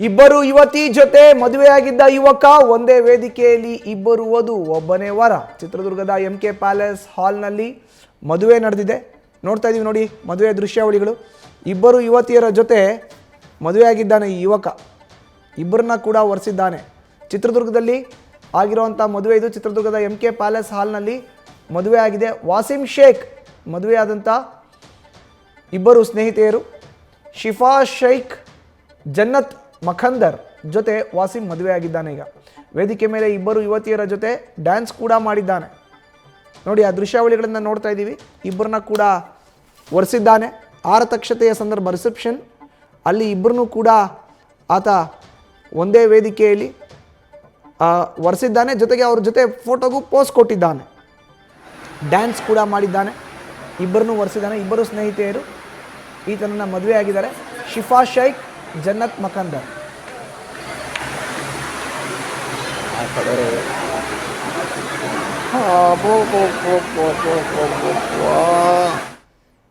ಇಬ್ಬರು ಯುವತಿ ಜೊತೆ ಮದುವೆಯಾಗಿದ್ದ ಯುವಕ ಒಂದೇ ವೇದಿಕೆಯಲ್ಲಿ ಇಬ್ಬರು ವಧು ಒಬ್ಬನೇ ವರ. ಚಿತ್ರದುರ್ಗದ MK ಪ್ಯಾಲೇಸ್ ಹಾಲ್ನಲ್ಲಿ ಮದುವೆ ನಡೆದಿದೆ. ನೋಡ್ತಾ ಇದೀವಿ ನೋಡಿ ಮದುವೆ ದೃಶ್ಯಾವಳಿಗಳು. ಇಬ್ಬರು ಯುವತಿಯರ ಜೊತೆ ಮದುವೆಯಾಗಿದ್ದಾನೆ ಈ ಯುವಕ. ಇಬ್ಬರನ್ನ ಕೂಡ ವರಿಸಿದ್ದಾನೆ. ಚಿತ್ರದುರ್ಗದಲ್ಲಿ ಆಗಿರುವಂಥ ಮದುವೆ ಇದು. ಚಿತ್ರದುರ್ಗದ MK ಪ್ಯಾಲೇಸ್ ಹಾಲ್ನಲ್ಲಿ ಮದುವೆ ಆಗಿದೆ. ವಾಸಿಂ ಶೇಖ್ ಮದುವೆಯಾದಂಥ ಇಬ್ಬರು ಸ್ನೇಹಿತೆಯರು. ಶಿಫಾ ಶೇಖ್ ಜನ್ನತ್ ಮಖಂದರ್ ಜೊತೆ ವಾಸಿಂ ಮದುವೆಯಾಗಿದ್ದಾನೆ. ಈಗ ವೇದಿಕೆ ಮೇಲೆ ಇಬ್ಬರು ಯುವತಿಯರ ಜೊತೆ ಡ್ಯಾನ್ಸ್ ಕೂಡ ಮಾಡಿದ್ದಾನೆ. ನೋಡಿ ಆ ದೃಶ್ಯಾವಳಿಗಳನ್ನು ನೋಡ್ತಾ ಇದ್ದೀವಿ. ಇಬ್ಬರನ್ನ ಕೂಡ ವರಿಸಿದ್ದಾನೆ. ಆರತಕ್ಷತೆಯ ಸಂದರ್ಭ ರಿಸೆಪ್ಷನ್ ಅಲ್ಲಿ ಇಬ್ಬರನ್ನೂ ಕೂಡ ಆತ ಒಂದೇ ವೇದಿಕೆಯಲ್ಲಿ ವರಿಸಿದ್ದಾನೆ. ಜೊತೆಗೆ ಅವ್ರ ಜೊತೆ ಫೋಟೋಗೂ ಪೋಸ್ ಕೊಟ್ಟಿದ್ದಾನೆ. ಡ್ಯಾನ್ಸ್ ಕೂಡ ಮಾಡಿದ್ದಾನೆ. ಇಬ್ಬರನ್ನೂ ವರಿಸಿದ್ದಾನೆ. ಇಬ್ಬರು ಸ್ನೇಹಿತೆಯರು ಈತನನ್ನ ಮದುವೆ ಆಗಿದ್ದಾರೆ. ಶಿಫಾ ಶೇಖ್ ಜನ್ನತ್ ಮಖಂದರ್. ಆ